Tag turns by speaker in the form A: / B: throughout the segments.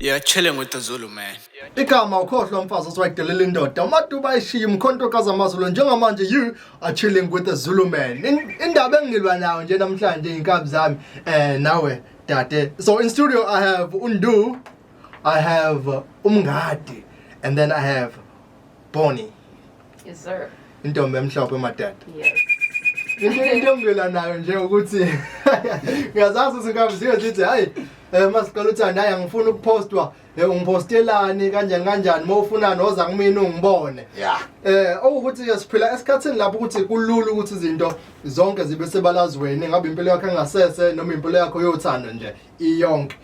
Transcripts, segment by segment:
A: Yeah, chilling with the Zulu man.
B: Igama ukhohlwa umfazi osiwayidelela indoda umuntu bayishiya umkhonto kaZamazulu njengamanje you are chilling with the Zulu man. Indaba engilwa nayo nje namhlanje inkabi zami nawe dade. So in studio I have Undu, I have Umngadi, and then I have Bonnie.
C: Yes sir.
B: Intombi emhlophe madad.
C: Yes.
B: Into engilwa nayo nje ukuthi ngiyazazi izinkabi zithi hayi masiqala uthanda hayi ngifuna ukupostwa ungipostelani kanjani mawufuna noza kumina ungibone okuthi siphila esikhathini lapho ukuthi kulula ukuthi izinto zonke zibe sebalazweni ngabe impilo yakho engasese noma impilo yakho yothanda nje iyonke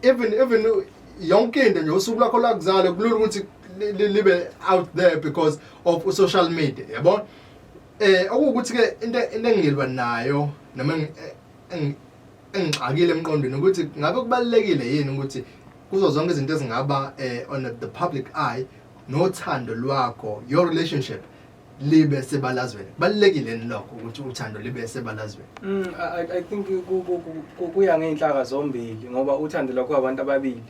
B: even yonke into nje usuku lakho lakuzala kulula ukuthi libe out there because of social media yabo okuthi ke into engilwa nayo noma engixakile emqondweni ukuthi ngabe kubalekile yini ukuthi kuzo zonke izinto ezingaba on the public eye nothando lwakho your relationship libe sebalazweni balekile lokho ukuthi uthando libe sebalazweni.
D: I think kuya ngeenhlaka zombili ngoba uthando lwakho abantu ababili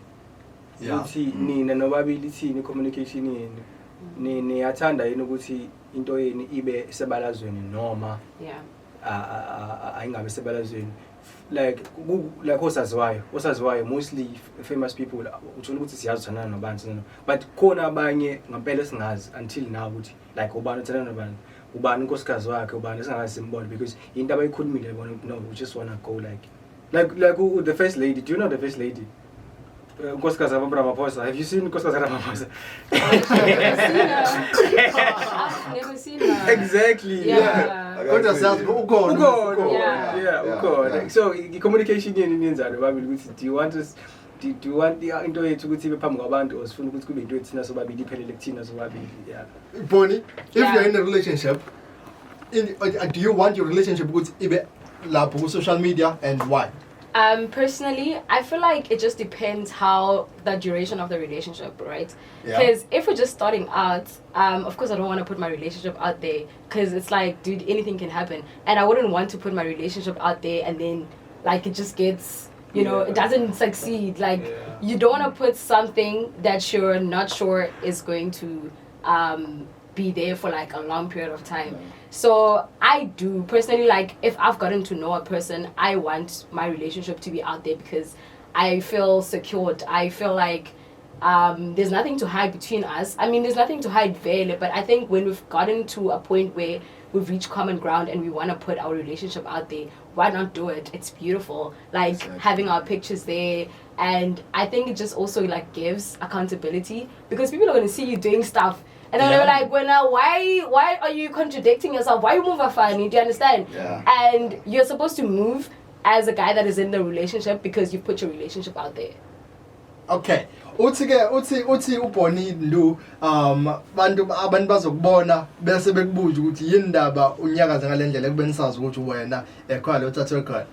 D: uthi nina nobabili thini communication yenu niyathanda yini ukuthi into yeni ibe sebalazweni noma ayingabe sebalazweni like osaziwayo mostly famous people uthola ukuthi siyazithandana nabantu but khona abanye ngempela singazi until now ukuthi like ubani uthandana nabantu ubani unkosikazi wakhe ubani singazi simbone because into abayikhulumile yabona no we just want to go like the first lady. Do you know the first lady? Nkosikazi Ramaphosa. Have you seen Nkosikazi Ramaphosa?
C: I've never seen her.
D: Exactly.
C: Yeah.
B: Kodwa siyazi ukhona.
D: Yeah. So the communication means that do you want us do you want the into yethu ukuthi ibe phambi kwabantu osifuna ukuthi kube into ethina sobabili iphelele kuthina sobabili? Yeah.
B: Bonnie, if you're in a relationship, do you want your relationship ukuthi ibe lapho ku social media and why?
C: Personally, I feel like it just depends how the duration of the relationship, right?
B: Yeah.
C: Because if we're just starting out, of course I don't want to put my relationship out there because it's like, dude, anything can happen, and I wouldn't want to put my relationship out there and then like it just gets, you know, it doesn't succeed. Like you don't want to put something that you're not sure is going to be there for like a long period of time. So I do personally, like if I've gotten to know a person, I want my relationship to be out there because I feel secured. I feel like there's nothing to hide between us. I mean, there's nothing to hide there, but I think when we've gotten to a point where we've reached common ground and we want to put our relationship out there, why not do it? It's beautiful, like having our pictures there. And I think it just also like gives accountability because people are going to see you doing stuff. And then they were like, well, now, why are you contradicting yourself? Why you move funny? Do you understand?
B: Yeah.
C: And you're supposed to move as a guy that is in the relationship because you put your relationship out there.
B: Okay. Uthi uboni Ndu abantu bazokubona bese bekubuza ukuthi yini indaba unyakaza ngalendlela ekubeni sazi ukuthi wena ekhaya uthathe ekhaya.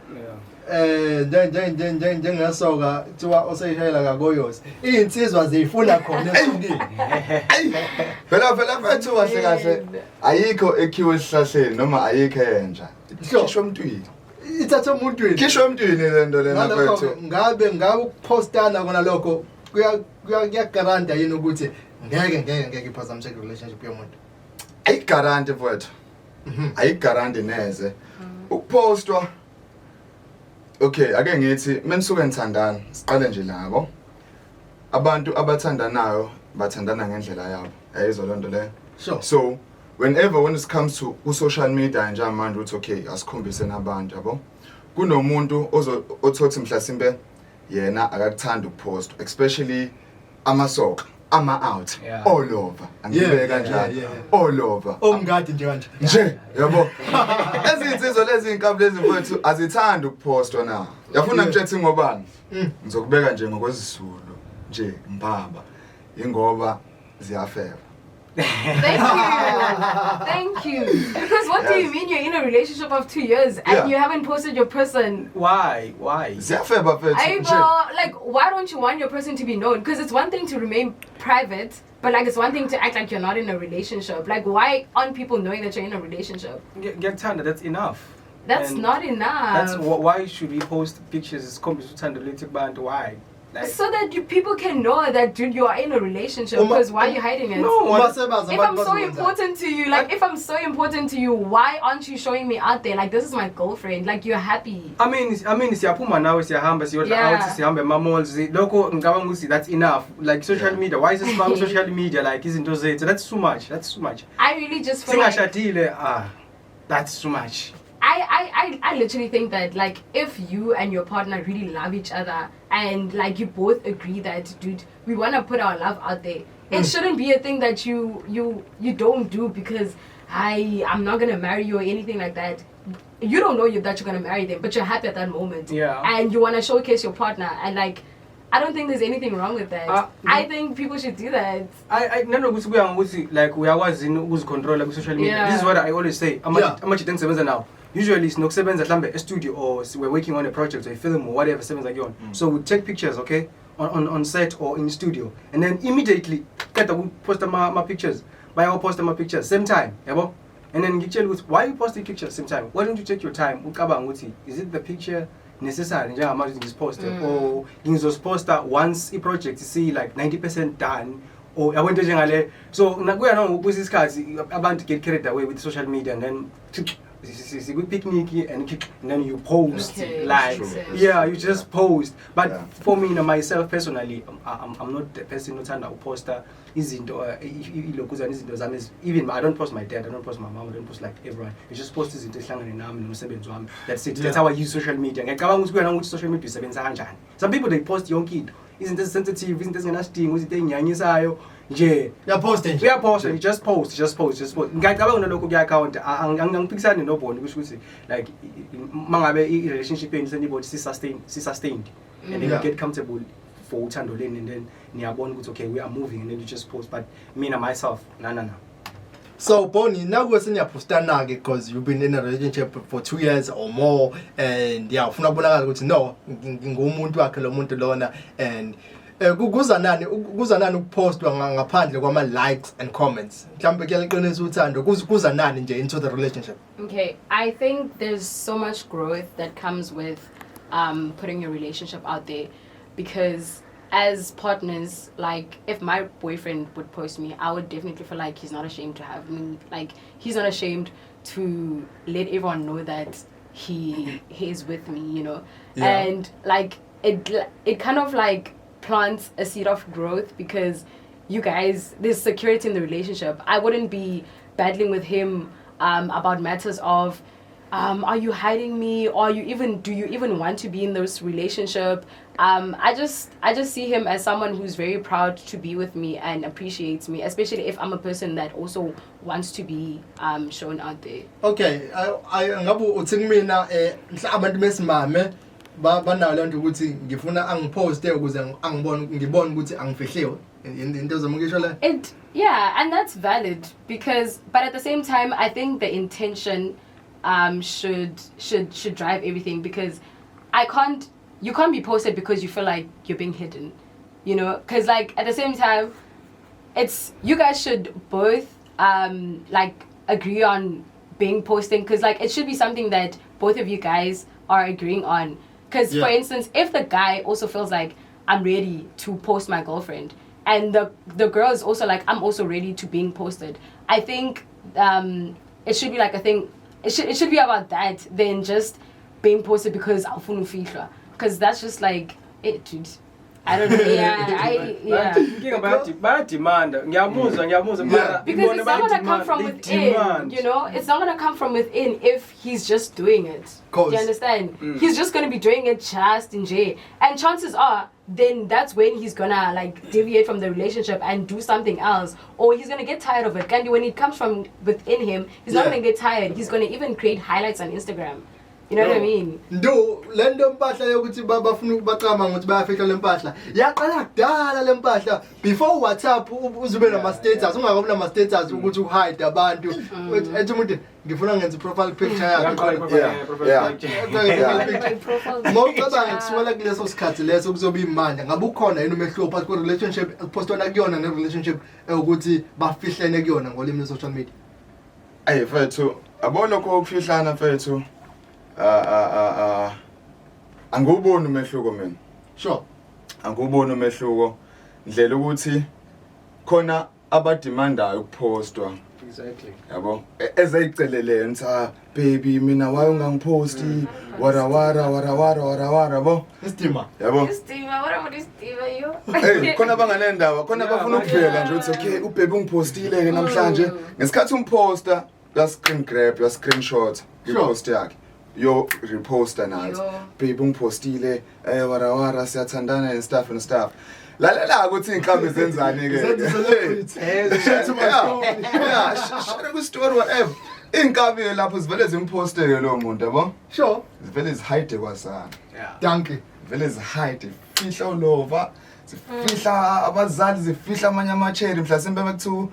B: Njengesoka thiwa oseyishayela kagoyosi insizwa zifuna khona esukini
E: phela mfethu kahle ayikho ekhiwe esihlahleni noma ayikho enja khishwa emntwini
B: ithatha umuntu
E: khishwa emntwini lento lena mfethu
B: ngabe ukupostana kona lokho kuyagaranta yini ukuthi ngeke iphazamiseke relationship yomuntu
E: ayigarante mfethu ayigarante neze ukupostwa. Okay, ake ngithi menisuke nithandana siqale nje labo abantu abathandanayo bathandana ngendlela yabo ayizwa lonto le.
B: Sure.
E: So when it comes to social media nje manje uthi okay asikhombise nabantu yabo kunomuntu othothi mhlasimbe yena akakuthanda ukupost especially amasoka out all over angibeka kanjani all over
B: omngadi nje
E: yabo ezinsizwa lezi inkabi lezi mfethu azithanda ukupostwa na yafuna ngitshethi ngobani ngizokubeka nje ngokwezisulu nje mbaba ingoba ziyafeva.
C: Thank you. Because what do you mean you're in a relationship of 2 years and you haven't posted your person?
D: Why?
E: Ziyafeva mfethu.
C: Like, why don't you want your person to be known? Because it's one thing to remain private, but like it's one thing to act like you're not in a relationship. Like, why aren't people knowing that you're in a relationship?
D: Get turned. That's enough.
C: That's not enough.
D: That's why should we post pictures? It's completely related band. Why? Like,
C: So that people can know that, dude, you are in a relationship. Because why are you hiding it?
D: No,
C: If I'm so important to you, like, if I'm so important to you, why aren't you showing me out there? Like, this is my girlfriend. Like, you're happy.
D: I mean, siyaphuma nawe siyahamba siyodla
C: Yeah.
D: out sihambe ema-malls lokho ngicabanga ukuthi that's enough. Like social media, why is this about social media like izinto zethu? That's too much.
C: I really just feel like
D: Singashadile, that's too much.
C: I literally think that, like, if you and your partner really love each other and like you both agree that, dude, we want to put our love out there, it shouldn't be a thing that you don't do because I'm not gonna marry you or anything like that. You don't know that you're gonna marry them, but you're happy at that moment.
D: Yeah.
C: And you want to showcase your partner, and like, I don't think there's anything wrong with that. I think people should do that.
D: I never ukuthi kuya ngokuthi like uyakwazi ukuzicontrola ku social media.
C: Yeah.
D: This is what I always say. Amachi tengisebenza now. Usually sinokusebenza mhlambe a studio or we're working on a project or a film or whatever sebenza kuyona. So we take pictures, okay, on set or in studio, and then immediately get we post my pictures. Post my pictures same time, yabo. And then ngitshela ukuthi why you posting pictures same time? Why don't you take your time? Ucabanga ukuthi is it the picture necessary njengamanje ngiziposte or ngizosiposta once i-project see like 90% done or yabo into njengale. So kuya nokuthi isikhathi abantu get carried away with social media and then we picnic and then you post like you just post. But for me, myself personally, I'm not the person who uthanda uposta izinto ilokuzana izinto zami. Even I don't post my dad, I don't post my mom, I don't post like everyone. I just post izinto ehlangane nami nomsebenzi wami. That's it. That's how I use social media. Ngiyacabanga ukuthi kuya ukuthi social media isebenza kanjani. Some people they post yonke into, izinto sensitive, izinto ezingenasidingo, izinto engiyanyisayo. Nje uyaposta you just post ngicabanga nalokho kuya-account angiphikisani noboni kusho ukuthi like mangabe i-relationship yenu senibona si-sustained and then you get comfortable for uthando leni and then niyabona ukuthi okay we are moving and then you just post. But mina myself no.
B: So Bonnie, now we're seeing your postana because you've been in a relationship for 2 years or more, and ufuna kubonakala ukuthi no ngumuntu wakhe lo muntu lona, and kuza nani ukupostwa ngaphandle kwama likes and comments. Mhlambe kuyaliqinisa uthando kuza nani nje into the relationship.
C: Okay, I think there's so much growth that comes with putting your relationship out there, because as partners, like if my boyfriend would post me, I would definitely feel like he's not ashamed to have me. Like he's not ashamed to let everyone know that he is with me, you know.
B: Yeah.
C: And like it kind of like plants a seed of growth, because you guys, there's security in the relationship. I wouldn't be battling with him about matters of are you hiding me, or do you even want to be in this relationship? I just see him as someone who's very proud to be with me and appreciates me, especially if I'm a person that also wants to be shown out there.
B: Okay, I ngabe uthi mina mhla abantu besimame banayo lento ukuthi ngifuna angiposte ukuze ngibone ukuthi angifihliwe into zamukisho la.
C: Yeah, and that's valid, but at the same time I think the intention should drive everything, because you can't be posted because you feel like you're being hidden, you know, because like at the same time you guys should both like agree on being posting, because like it should be something that both of you guys are agreeing on. Because for instance, if the guy also feels like I'm ready to post my girlfriend, and the girl is also like I'm also ready to being posted, I think it should be like a thing. It should be about that than just being posted because awufuna ufihla, because that's just like it, dude. I don't know.
D: Bayadimanda. Ngiyamuzwa
C: because it's not gonna come from within, you know. It's not gonna come from within if he's just doing it. Do you understand? He's just gonna be doing it just in J, and chances are then that's when he's gonna like deviate from the relationship and do something else, or he's gonna get tired of it. And when it comes from within him, he's not gonna get tired. He's gonna even create highlights on Instagram. You know what I mean?
B: Ndo lento mpahla yokuthi bafuna ukubaqama ukuthi bayafihla lempahla yaqala kudala lempahla before WhatsApp uzube nama status ungakabi nama status ukuthi uhide abantu ethi umuntu ngifuna ngenza profile picture yakhe. Mawucabanga kusuka kuleso sikhathi leso kuzoba imandla ngabe ukhona yini umehluko phakathi kwe relationship postwana kuyona ne relationship ukuthi bafihlene kuyona ngolimi le social media?
E: Mfethu abona lokho ukufihlana mfethu anguboni umehluko mina.
B: Sure.
E: anguboni umehluko ndlela ukuthi khona abademandayo ukupostwa
D: Exactly.
E: yabo ezayicelele nthi baby mina why ungangiposti wara yabo
B: Istima.
E: yabo
C: Steve, what about Steve, yo?
E: hey khona banganendaba khona bafuna ukuvela nje uthi okay ubhebe ungipostile ke namhlanje ngesikhathi umposta la screen grab ya screenshot ipost yakhe yo reposta nathi baby ungipostile wara siyathandana and stuff lalela ukuthi inkambi zenzani ke share ku story whatever inkambi lapho sivele zimposteke lo muntu yabo
B: Sure.
E: zivele zihide kwasana
B: Danke.
E: vele zihide fihla ulova zifihla abazali zifihla amanye amacheri mhlasimbe mekuthu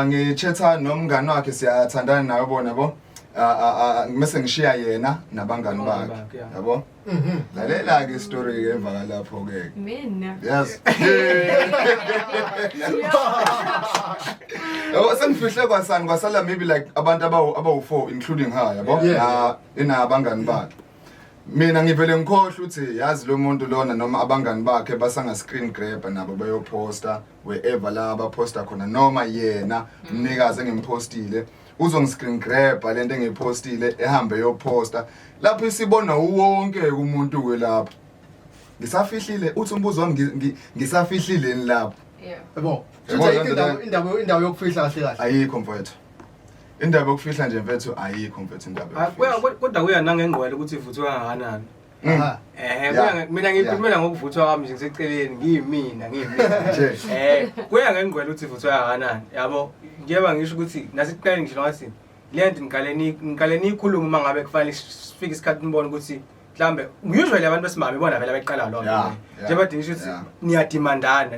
E: ngichatha nomngane wakhe siyathandana naye bona yabo ngimese ngishiya yena nabangani bakhe yabo lalela ke story ke emva kalapho ke
C: Mina.
E: yes yabo sengifihle kwasani kwasala maybe like abantu abawu4 including her yabo inabangani bakhe mina ngivele ngikhohle ukuthi yazi lo muntu lona noma abangani bakhe basanga screen grabber nabo bayoposta wherever la abaposta khona noma yena umnikazi engimpostile uzongiscreen grabber lento engiyipostile ehambe yoposta lapho isibona wonke umuntu kwelapha ngisafihlile uthi umbuzo wami ngisafihlile lapho
C: Yeah.
B: Yabo. Indaba yokufihla kahle kahle.
E: ayikho mfethu indaba yokufihla nje mfethu ayikho mfethu indaba yokufihla
D: Kodwa kuya nangengqwele ukuthi ivuthwa kangakanani.
B: Aha.
D: Mina ngikhulumela ngokuvuthwa kwami nje ngiseceleni ngiyimina
E: nje
D: kuya ngengqwele ukuthi ivuthwa kangakanani yabo ngiyeba ngisho ukuthi nasiqale ngisho ngathi lento ngiqale nikhuluma uma ngabe kufanele sifike isikhathi nibone ukuthi mhlambe usually abantu besimame bona vele beqala lo nto njengoba dingisho ukuthi niyadimandana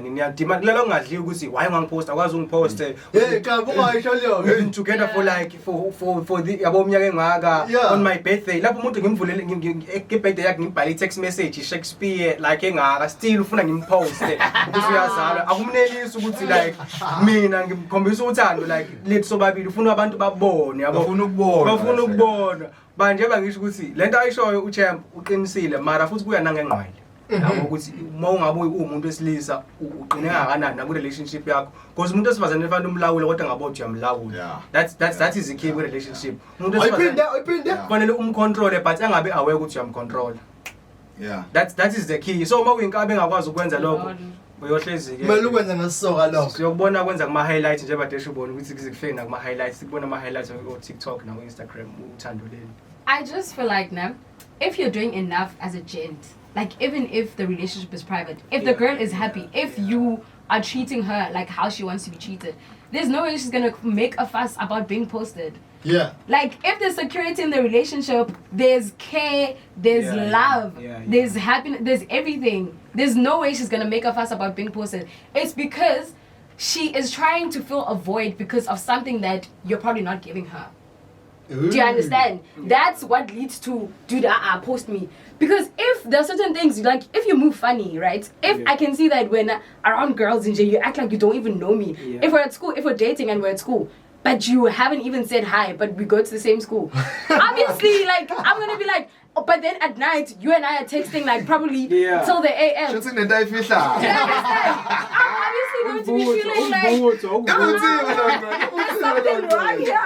D: lelo ngadli ukuthi why ungangiposta akwazi ungiposte
B: Hey, cha bungayisho leyo.
D: we've been together for like for the yabo umnyaka engaka on my birthday lapho umuntu ngimvulele ngebirthday yakhe ngibhale text message Shakespeare like engaka still ufuna ngimposte ukuthi uyazalwa akumnelisi ukuthi like mina ngimkhombisa uthando like lethu sobabili ufuna abantu babone yabo bafuna ukubona manje bangisho ukuthi lento ayishoyo uChamp uqinisile mara futhi kuya nangengqwele yabo ukuthi uma ungabe umuntu wesilisa uqine kangakanani na ku relationship yakho because umuntu osifazane ufana umlawuli kodwa ngabe uthi uyamlawula that is the key ku relationship umuntu osifazane
B: Ayiphinda.
D: kufanele umcontrol but angabe aware ukuthi uyamcontrol that is the key so uma uyinkabe engakwazi ukwenza lokho uyohlezi ke
B: Kumele ukwenza ngesisoka lokho.
D: siyokubona kwenza kuma highlights nje badesha ubona ukuthi kuzikufena kuma highlights sikubona ama highlights ku TikTok na ku Instagram uthandweni.
C: I just feel like now, if you're doing enough as a gent, like even if the relationship is private, if the girl is happy, if you are treating her like how she wants to be treated, there's no way she's gonna make a fuss about being posted.
B: Yeah.
C: Like if there's security in the relationship, there's care, there's love, there's happiness, there's everything. There's no way she's gonna make a fuss about being posted. It's because she is trying to fill a void because of something that you're probably not giving her. Do you understand? That's what leads to, dude, post me. Because if there are certain things, like if you move funny, right? If I can see that when around girls in jail, you act like you don't even know me. If we're at school, if we're dating and we're at school, but you haven't even said hi, but we go to the same school. Obviously, like, I'm gonna be like, oh, but then at night, you and I are texting like probably till the AM.
E: Shouldn't the die fish out?
C: I'm obviously going to be feeling like there's something wrong here.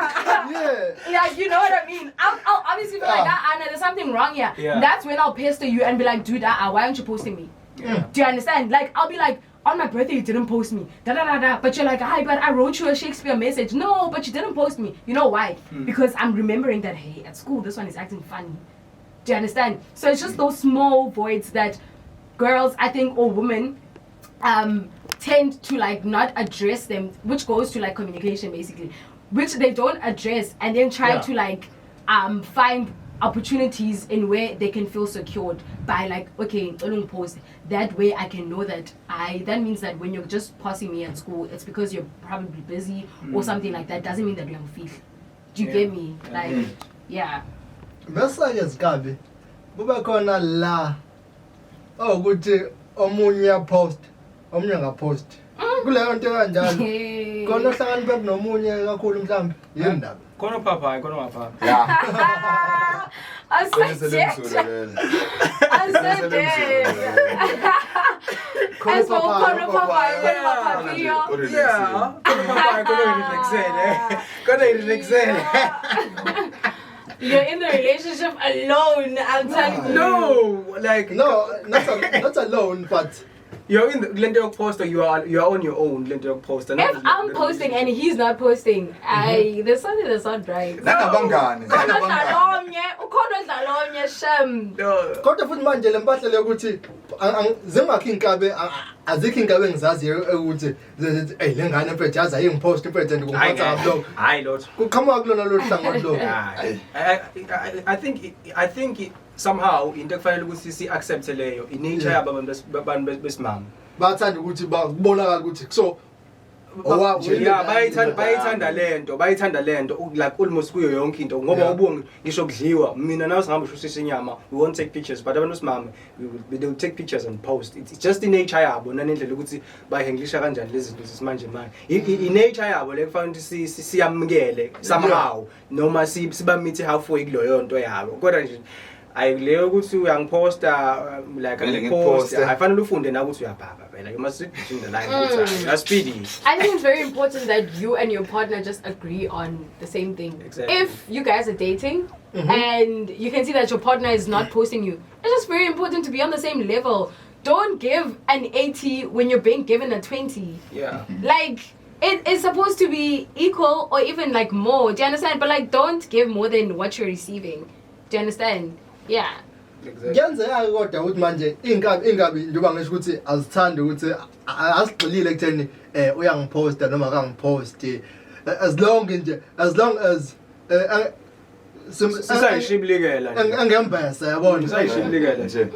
C: Like, you know what I mean? I'll obviously be like, Anna, there's something wrong here. That's when I'll pester you and be like, dude, why aren't you posting me? Do you understand? Like, I'll be like, on my birthday you didn't post me, but you're like, hi, but I wrote you a Shakespeare message. No, but you didn't post me. You know why? Because I'm remembering that, hey, at school this one is acting funny. Do you understand? So it's just those small voids that girls, I think, or women tend to like not address them, which goes to like communication basically, which they don't address and then try to like find opportunities in where they can feel secured by like, okay, post that way I can know that that means that when you're just passing me at school, it's because you're probably busy or something like that. Doesn't mean that you're feel. Do you get me? Like,
B: Bese-ke Zikabi kube khona la ukuthi omunye uyapost omunye ngapost kuleyo nto kanjalo khona ohlakaniphe nomunye kakhulu mhlambi yindaba
D: Khona papa ngapha.
C: I said As well,
B: Khona
C: Khona
B: Papaya.
C: Papaya, video.
D: Yeah. Gonna relaxele.
C: You're in the relationship alone, I'm telling you.
D: No, like
B: No, not alone, but
D: you're in the lento poster. You are on your own lento poster.
C: If I'm posting and he's not posting, there's something that's not right.
E: Nangabangani.
C: Ukhona dlalomnye shem.
B: kodwa futhi manje le mpahla le ukuthi zingakho inkabe azikho inkabe engizaziyo ukuthi hey lengane mfethu yaza ayingipost mfethu and kungiphatha kabuhlungu.
D: Hayi lot.
B: Kuqhamuka kulona lo hlangothi lo.
D: I think somehow into kufanele ukuthi si accept leyo inature yabo abantu besimama.
B: Bathanda ukuthi bakubonakala ukuthi so
D: bayithanda lento like almost kuyo yonke into ngoba ubungu ngisho kudliwa mina nawe singamba ushusisa inyama we won't take pictures but abantu besimama they will take pictures and post. It's just the nature yabo nanendlela ukuthi bayihenglisha kanjani lezi zinto zesimanje manje inature yabo le kufanele ukuthi siyamukele somehow noma sibamithi halfway kuloyo nto yabo kodwa nje ayileyo ukuthi uyangiposta like ngipost ayifanele ufunde na ukuthi uyabhaba phela you must read between the lines that's speedy.
C: I think it's very important that you and your partner just agree on the same thing.
D: Exactly.
C: If you guys are dating and you can see that your partner is not posting you, it's just very important to be on the same level. Don't give an 80 when you're being given a 20.
D: Yeah.
C: Like it is supposed to be equal or even like more. Do you understand? But like don't give more than what you're receiving. Do you understand? Yeah.
B: Kuyenzeka kodwa ukuthi manje ingabi njengoba ngisho ukuthi azithanda ukuthi asigxilile ekutheni uyangiposta noma akangiposti as long as
D: sisayishiblikela
B: angembese yabona
D: sisayishiblikela nje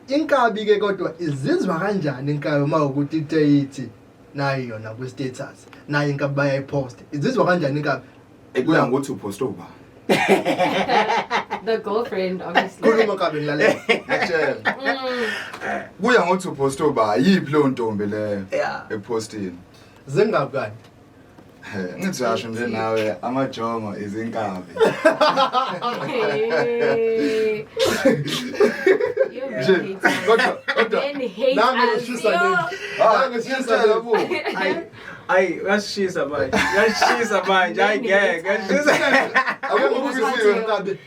B: inkabi ke kodwa izizwa kanjani inkabi uma ukuthi ithi nayi yona ku status nayi inkabi bayayipost izizwa kanjani inkabi
E: Ekuya ngokuthi upost uba.
C: The girlfriend, obviously.
B: Khuluma kabi ngilalela.
E: Ngiyatshela. Kuya ngokuthi upost uba yiphi lo ntombi le epostini.
B: Zingabi kanti.
E: Ngithi yasho nje nawe amajomo izinkabi.
C: Hey.
B: Nje kodwa nangishisa nini. Nangishisa labo.
D: Ay, yashisa manje. Ayingeke. Yashisa.
B: Akungukuzisiwe inkabi.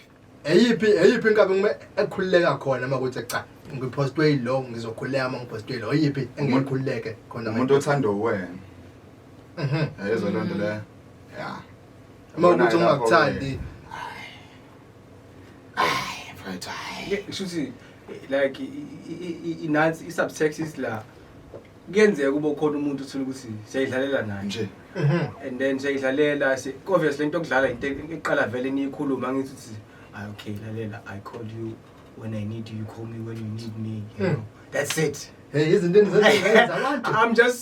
B: Eyiphi inkabi ngime ekhululeka khona makuthi cha ngipostwe yilo ngizokhuleka uma ngipostwe yilo yiphi engikhululeke khona
E: Umuntu othanda uwena. Yezo lonto le. Yeah.
B: Uma ukuthi ungakuthandi.
D: Mfethu. Shuthi like inansi isubtext is la. Kuyenzeka kube khona umuntu uthola ukuthi siyidlalela naye
E: Nje.
D: And then siyidlalela obviously into okudlala into eqala vele niyikhuluma ngithi uthi okay lalela I call you when I need you call me when you need me you know that's it.
B: Hey izinto enzenza abantu.
D: I'm just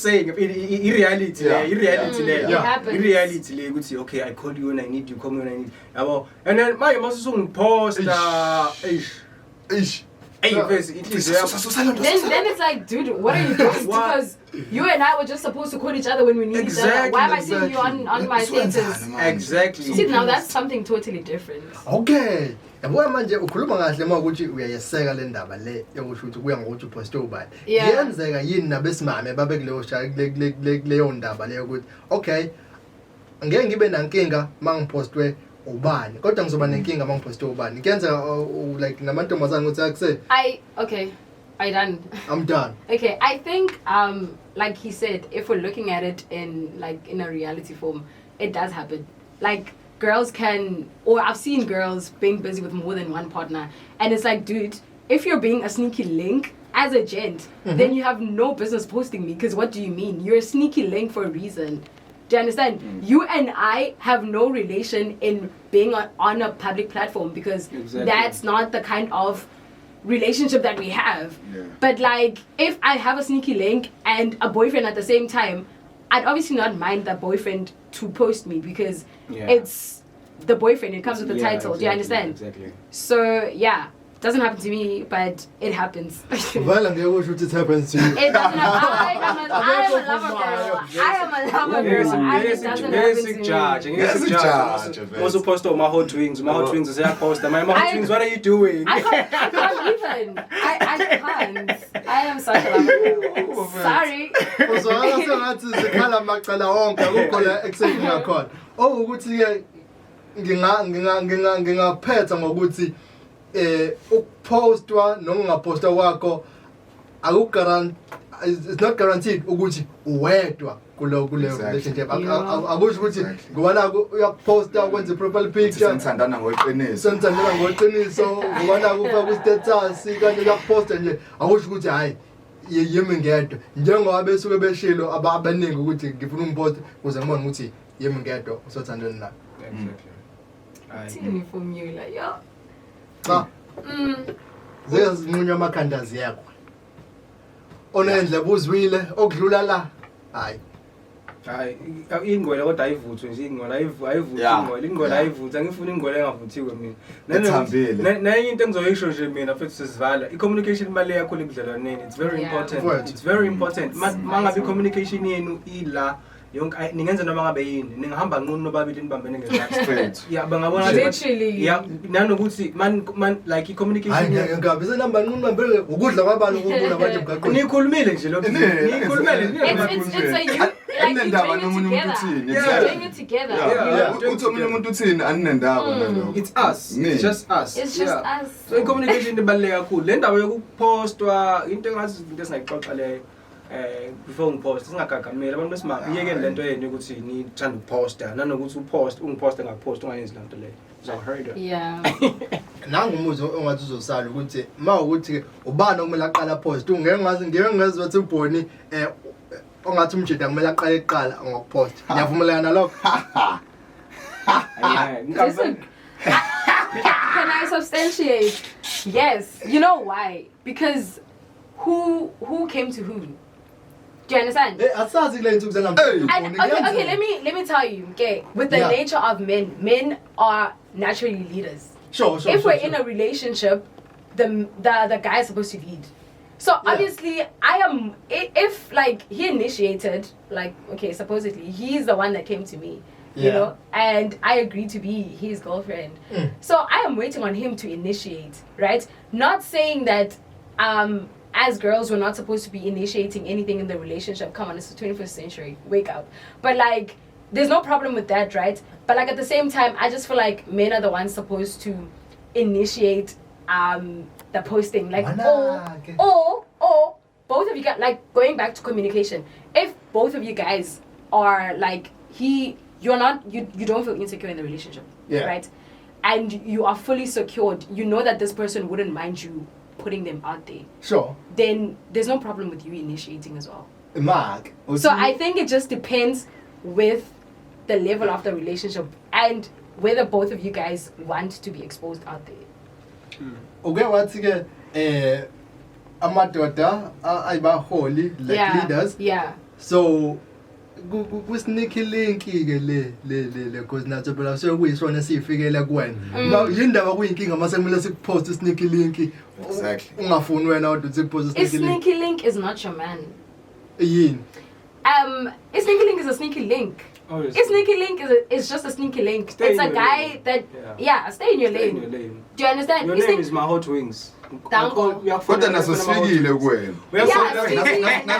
D: saying reality le ukuthi okay I call you when I need you call me when I need yabo and then manje masungiposta
B: Ish.
D: Hey,
C: then it's like, dude, what are you doing? Because you and I were just supposed to call each other when we need each other. Why am I seeing you on my status?
D: Exactly.
C: See, now that's something totally different.
B: Okay. Yabo manje ukhuluma kahle mawukuthi uyayeseka le ndaba le yokusho ukuthi kuya ngokuthi uposte ubani. Yenzeka yini nabesimame babe kuleyo leyo ndaba le yokuthi okay ngeke ngibe nankinga mangipostwe ubani kodwa ngizoba nenkinga mangiposte ubani kuyenzeka like namantombazana ukuthi akuse
C: I done.
B: I'm done.
C: Okay, I think like he said, if we're looking at it in a reality form, it does happen. Like girls can, or I've seen girls being busy with more than one partner, and it's like, dude, if you're being a sneaky link as a gent, then you have no business posting me, because what do you mean? You're a sneaky link for a reason. Do you understand? You and I have no relation in being on a public platform, because that's not the kind of relationship that we have. But like, if I have a sneaky link and a boyfriend at the same time, I'd obviously not mind the boyfriend to post me, because it's the boyfriend, it comes with the title. Do you understand?
D: Exactly.
C: So yeah, Doesn't happen to me, but it happens.
B: Vela ngeke usho ukuthi it happens to you.
C: It doesn't happen. I am a lover girl. I am a lover girl. And it doesn't happen to me.
D: Also post my hot wings. My hot wings say I post. My hot wings, what are you doing?
C: I can't even. I can't. I am such a lover girl. Sorry.
B: Uzwakala sengathi zikhala amacala wonke akukhona exciting ngakhona. Ukuthi ke ngingaphetha ngokuthi ukupostwa noma ungapostwa kwakho it's not guaranteed ukuthi uwedwa kuleyo relationship. Akusho ukuthi ngibona uyakuposta ukwenza profile picture
E: senthandana ngoqiniso
B: ngibona ukufaka ku-status kanye uyakuposta nje akusho ukuthi hayi yimi ngedwa njengoba besuke beshilo abaningi ukuthi ngifuna umpost ukuze ngibone ukuthi yimi ngedwa usothandweni la.
C: Tini formula, yo.
B: Cha. Zezinqunywa amakhandazi yakho. Onendle buzwile okudlula la. Hayi.
D: Ingwele kodwa ayivuthwe nje ingwele ayivuthi ingwele ayivuthi angifuni ingwele engavuthiwe mina. Nenye into engizoyisho nje mina futhi sisivala i-communication imali yakho lebudlelwaneni it's very important. It's very important. Mangabe i-communication yenu ila yonke ningenza noma ngabe yini ningahamba nqunu nobabili nibambene ngezathu yeah bangabona
C: literally
D: yeah nanokuthi man like i-communication
B: hayi ngabe senamba nqunu nibambene ukudla kwabani ukubona manje mgaqweni
D: nikhulumile nje lokho nikhulumile
C: it's
E: anendaba nomunye umuntu uthini
C: doing it together
E: uthi omunye umuntu uthini anendaba nalokho
D: it's us it's just us so i-communication ibaluleke kakhulu le ndaba yokupostwa into engazi into esingayixoxa leyo before ngipost singagagamela abantu besimanga iyeke lento yenu ukuthi nithanda ukuposta nanokuthi upost ungiposte ngakupost ungayenzi lento leyo uzawuhurry
C: yeah
B: nangu umuzo ongathi uzosala ukuthi mawukuthi ubani okumele aqala post ngeke ngezwe ukuthi ubhoni ongathi umjida kumele aqale eqala ngokupost ngiyavumelana nalokho.
C: Listen, can I substantiate? Yes. You know why? Because who came to who? Do you understand?
B: Asazi kule nsuku zanamhlanje.
C: Okay, let me tell you, okay, with the nature of men are naturally leaders.
B: Sure.
C: If we're in a relationship, the guy is supposed to lead. So obviously, if like he initiated, like okay, supposedly he's the one that came to me, you know, and I agreed to be his girlfriend. So I am waiting on him to initiate, right? Not saying that as girls we're not supposed to be initiating anything in the relationship. Come on, it's the 21st century. Wake up. But like, there's no problem with that, right? But like at the same time, I just feel like men are the ones supposed to initiate the posting, like or both of you guys, like going back to communication, if both of you guys are like you don't feel insecure in the relationship, right, and you are fully secured, you know that this person wouldn't mind you putting them out there,
B: sure,
C: then there's no problem with you initiating as well.
B: Mark,
C: so I think it just depends with the level of the relationship and whether both of you guys want to be exposed out there.
B: Okay, wathi ke amadoda ayibaholi like leaders.
C: Yeah.
B: So ku sneaky link ke le cause nathi phela sekuyisona sifikele kuwena. Yindaba kuyinkinga mase kumele sikupost sneaky link.
E: Exactly.
B: Ungafuni wena udthi sipost sneaky link.
C: Sneaky link is not your man.
B: Yini?
C: A sneaky link is a sneaky link. A sneaky link is just a sneaky link. It's a guy that stay in your lane. Do you understand?
D: Your name is my hot wings.
E: Kodwa naso sifikile kuwena.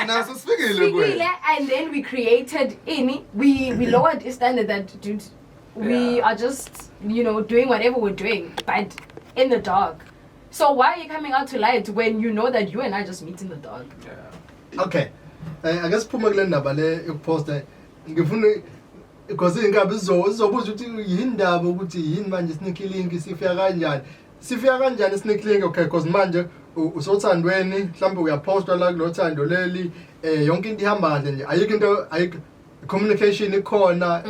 E: Naso sifikile kuwena.
C: And then we created we lowered the standard that dude we are just doing whatever we're doing but in the dark. So why are you coming out to light when you know that you and I just meet in the dark?
B: Okay. I guess phuma kule ndaba le yokuposta ngifuna because ingabe sizobuza ukuthi yindaba ukuthi yini manje sneaky link sifika kanjani sneaky link okay because manje usothandweni mhlawumbe uyapostwa la kulothando leli yonke into ihamba kahle nje ayikho communication ikhona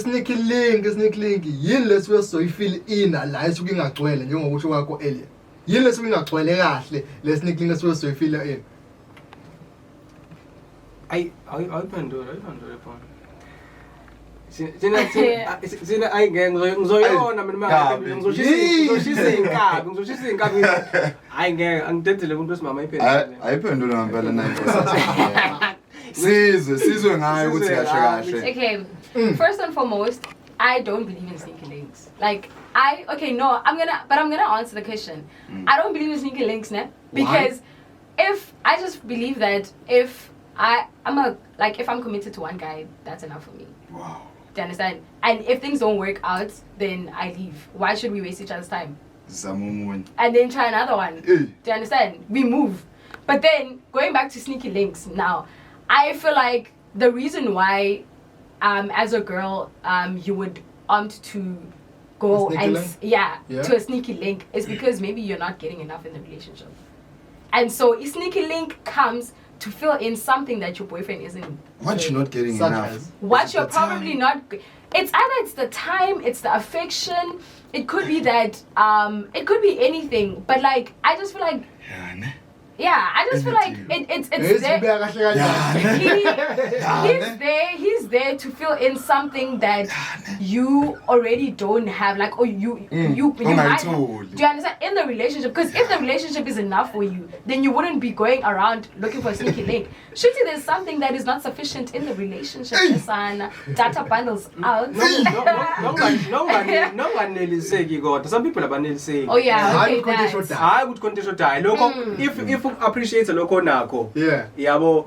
B: sneaky link yini lesi sizoyifeel ina la esuke ingagcwele njengokusho kwakho earlier yini lesi ingagcwele kahle le sneaky link sizoyifeel ina
D: I opened it. Sina ayingeke ngizoyona mina ngizoshisa inkabi ayingeke angidedele umuntu wesimama iphendule
E: ayiphendule ngempela nayo sizwe ngayo ukuthi kahle
C: Okay, first and foremost, I don't believe in sneaky links. Like, I'm gonna answer the question. I don't believe in sneaky links, ne? Because I just believe that if I'm committed to one guy, that's enough for me.
E: Wow.
C: Do you understand? And if things don't work out, then I leave. Why should we waste each other's time? And then try another one. Do you understand? We move. But then, going back to sneaky links now, I feel like the reason why, as a girl, you would opt to go and to a sneaky link is because maybe you're not getting enough in the relationship. And so a sneaky link comes to fill in something that your boyfriend isn't.
E: What you're not getting enough.
C: What you're probably not. It's the time, it's the affection. It could be that. It could be anything. But like, I just feel like. I just feel like it's there. He's there to fill in something that you already don't have. Like, you might. Do you understand? In the relationship, because if the relationship is enough for you, then you wouldn't be going around looking for a sneaky link. Surely there's something that is not sufficient in the relationship. Son, data bundles out.
D: No one nearly say you got. Some people are nearly saying.
C: Oh yeah.
B: I
C: Okay,
B: would condition die.
D: Local, if appreciate a local nako. Yabo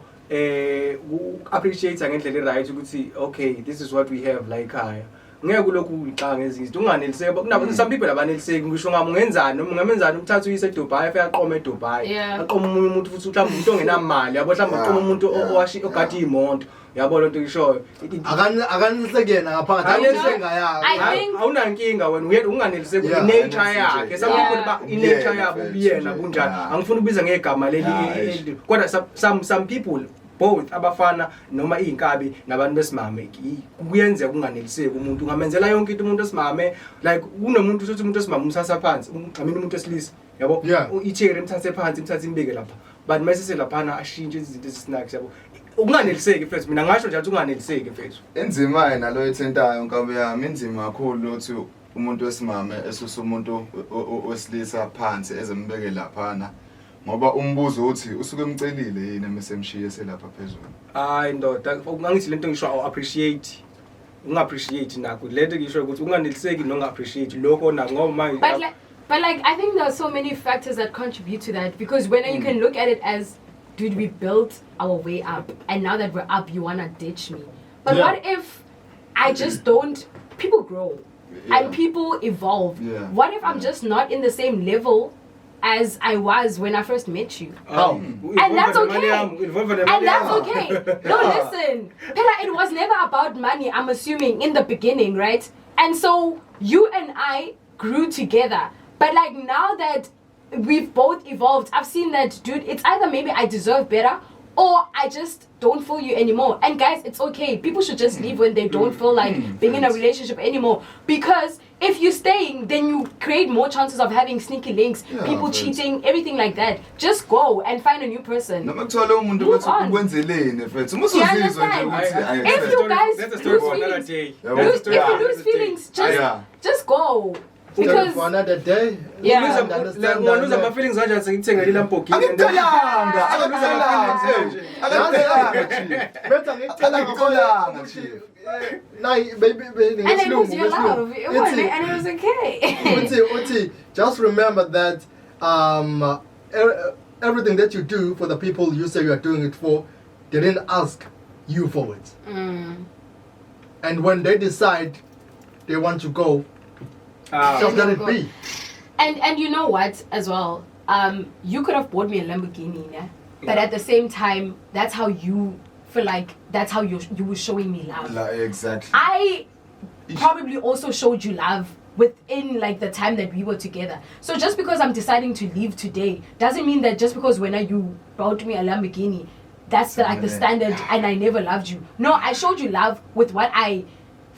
D: appreciate ngendlela right ukuthi okay, this is what we have like higher. Ngeke kulokhu uqanga ezinto unganeliseke kunabo some people abaneliseki ngisho ngami ngenzani noma ngamenzani umthathu uyise eDubai afika aqome eDubai aqome umunye umuntu futhi mhlawumbe umuntu ongenamali yabo mhlawumbe aqome umuntu owashi ogadi imoto yabo lonto ngishoyo
B: akaneliseki yena ngaphakathi
D: awunankinga wena unganeliseki nature yakhe some people ba nature yabo ubiyena kunjani angifuni ukubiza ngegama leli kodwa some people both abafana noma inkabi nabantu besimame kuyenzeka kunganeliseki umuntu ungamenzela yonke into umuntu esimame like kunomuntu uthi umuntu esimame umsasa phansi umuntu wesilisa yabo icherry imthathe phansi imthathe imbeke lapha but mase lapha ashintshe izinto ezisinakho yabo unganeliseki mfethu mina ngasho nje ukuthi unganeliseki mfethu
E: enzima yena lo ethentayo nkabi yami inzima kakhulu ukuthi umuntu wesimame esusa umuntu wesilisa phansi ezembeke lapha ngoba umbuzo uthi usuke emcelile yini emesemshiye selapha phezulu
D: hayi ndoda ungangithi lento ngisho appreciate unga-appreciate nakho lento ngisho ukuthi unganeliseki nonga-appreciate lokho na ngoba manje
C: but like I think there are so many factors that contribute to that because when you can look at it as dude we built our way up and now that we're up you want to ditch me but what if I just don't people grow and people evolve what if I'm just not in the same level as I was when I first met you. And that's okay. And that's okay. No, listen. Pela, it was never about money, I'm assuming, in the beginning, right? And so you and I grew together. But like now that we've both evolved, I've seen that, dude, it's either maybe I deserve better or I just don't feel you anymore. And guys, it's okay. People should just leave when they don't feel like being in a relationship anymore. Because if you're staying, then you create more chances of having sneaky links, people cheating, everything like that. Just go and find a new person. Move on. Do you understand? If you guys lose feelings, just go. Because
B: for another day.
D: Ungaluza my feelings kanje sengithengele Lamborghini.
B: Better ngicela ngikholanga chief. Nay baby
C: and it was your love. And it was okay.
B: Uthi just remember that everything that you do for the people you say you are doing it for, they didn't ask you for it. And when they decide they want to go, just let it be.
C: And you know what as well? You could have bought me a Lamborghini, but at the same time, that's how you feel like that's how you were showing me love.
E: Exactly.
C: I probably also showed you love within like the time that we were together. So just because I'm deciding to leave today doesn't mean that just because when you bought me a Lamborghini, that's the standard and I never loved you. No, I showed you love with what I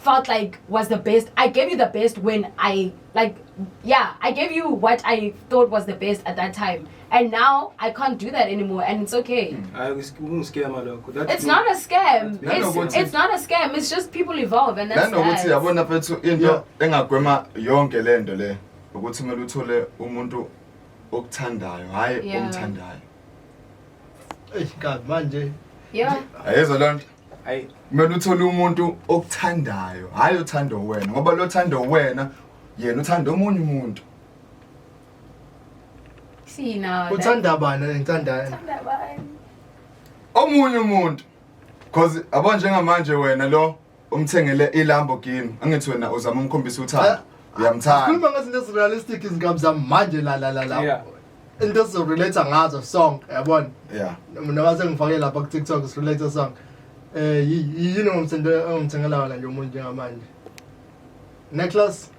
C: felt like was the best. I gave you the best when I gave you what I thought was the best at that time. And now I can't do that anymore, and it's okay.
D: It's
C: not a scam.
E: That's
C: It's not a scam. It's just people evolve, and that's
E: nanokuthi
C: that.
E: yabona mfethu into engagwema yonke lento le ukuthi kumele uthole umuntu okuthandayo hayi
C: Yeah.
E: omthandayo.
B: God manje.
C: Yeah.
E: Ayezwa lonto.
D: Hayi
E: Kumele uthole umuntu okuthandayo hayi othanda wena ngoba lo thanda wena yena uthanda omunye umuntu.
C: See now.
B: Uthanda bani ngithandani?
E: Omunye umuntu because abo njengamanje wena lo umthengele iLamborghini angithi wena uzama umkhombisa uthando uyamthanda.
B: Sikhuluma ngezinto ezi-realistic izingabi zami manje la.
D: Yeah.
B: Into ezirelate ngazo song yabona.
E: Yeah.
B: Noma sengifake lapha ku-TikTok is-relate song. Yini ngomthengela wona nje umuntu njengamanje? Necklace,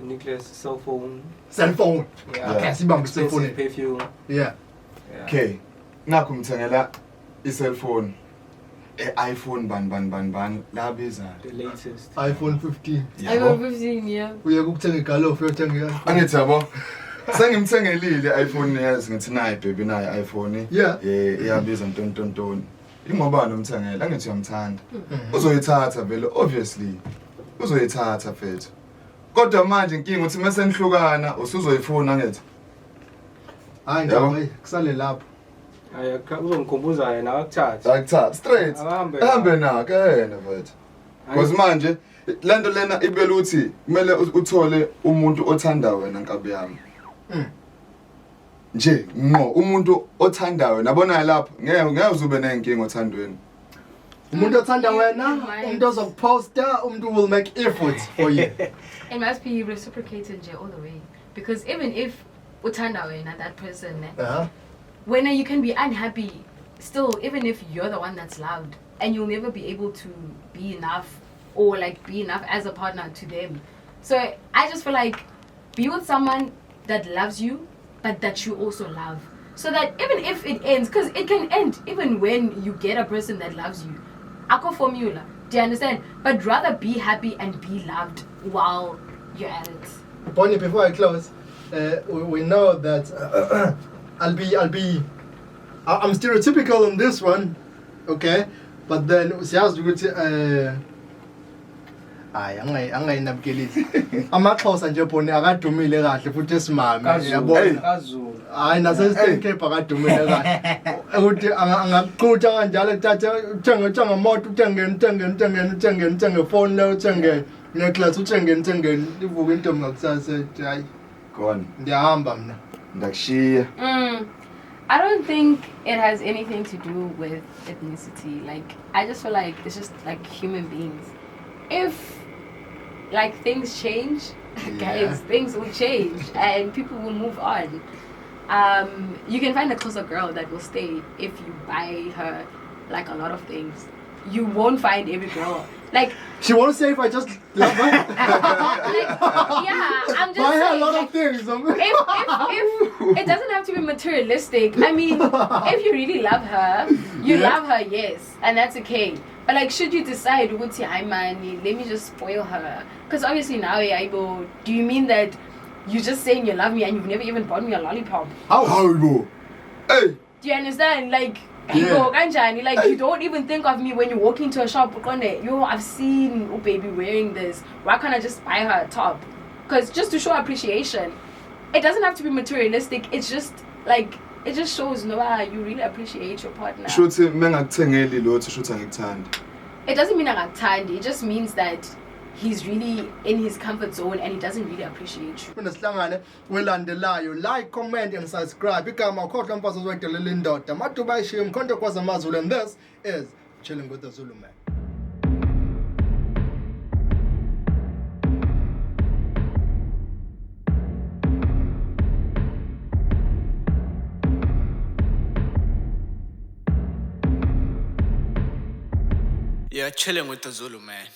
D: Nicholas cell phone.
B: cell phone.
D: Yeah.
B: Okay, sibambe cell
D: Expensive
B: phone.
D: perfume.
B: Yeah.
D: Yeah.
E: Okay. Nakho umthengela iCellphone iPhone ban la biza.
D: The latest.
B: iPhone 15.
C: iPhone 15, yeah.
B: Uye ukuthenga igalofu uyothenga.
E: Angithi yabo sengimthengelile iPhone yazi ngithi nayi baby nayi iPhone.
B: Yeah.
E: Iyabiza ntontontoni. Ingobani umthengela angithi uyamthanda. Uzoyithatha vele obviously. Uzoyithatha mfethu. Kodwa manje inkinga uthi mase nihlukana usuzoyifuna ngithi.
B: Hayi nje kusale lapho.
D: Uzongikhumbuza yena akuthatha.
E: Akuthatha straight. Ahambe nako yena mfethu. Because manje lento lena ibele uthi kumele uthole umuntu othanda wena nkabi yami. Nje ngqo umuntu othandayo nabona lapho ngeke uzube nenkinga othandweni.
B: Umuntu othanda wena, umuntu ozokuposta, umuntu will make efforts for you.
C: It must be reciprocated all the way. Because even if uthanda wena, that person, when you can be unhappy, still, even if you're the one that's loved, and you'll never be able to be enough or like be enough as a partner to them. So I just feel like be with someone that loves you, but that you also love. So that even if it ends, because it can end even when you get a person that loves you. Aqua formula. Do you understand? But rather be happy and be loved while you're at it.
B: Bonnie, before I close, we know that I'm stereotypical on this one, okay? But then siyazi ukuthi angayinabukelizi. Amaxhosa nje Bonnie akadumile kahle futhi esimame yabona.
D: KwaZulu.
B: Hayi nasesithenkepa akadumile kahle. Ukuthi angakuqhutha kanjalo kuthathe uthenge imoto uthenge phone le uthenge necklace uthenge ivuka intombi ngakusasa hayi
E: Gone.
B: ndiyahamba mina.
E: Ndakushiya.
C: I don't think it has anything to do with ethnicity. Like, I just feel like it's just like human beings. If like things change, guys, things will change and people will move on. You can find a closer girl that will stay if you buy her like a lot of things. You won't find every girl. Like,
B: She won't say if I just love her.
C: yeah, I'm just
B: Buy her a
C: saying,
B: lot
C: like,
B: of things.
C: if it doesn't have to be materialistic. I mean, if you really love her, you love her, yes, and that's okay. But like, should you decide, let me just spoil her? Because obviously now, do you mean that you're just saying you love me and you've never even bought me a lollipop?
E: How? Hey.
C: Do you understand? Like,
B: Yeah.
C: like you don't even think of me when you walk into a shop. Yo, I've seen baby wearing this. Why can't I just buy her a top? Because just to show appreciation, it doesn't have to be materialistic. It's just like, it just shows you really appreciate your partner.
E: Shuthi mengakuthengeli lotho shuthi angikuthandi.
C: It doesn't mean I'm it just means that he's really in his comfort zone and he doesn't really appreciate you.
B: Sihlangane welandelayo, like, comment and subscribe. Igama ukhohlwa mfazi ozwedelela indoda. Matuba ishiye mkhonto kwaza amazulu, and this is Chilling with the Zulu Man.
A: Yeah, chilling with the Zulu Man.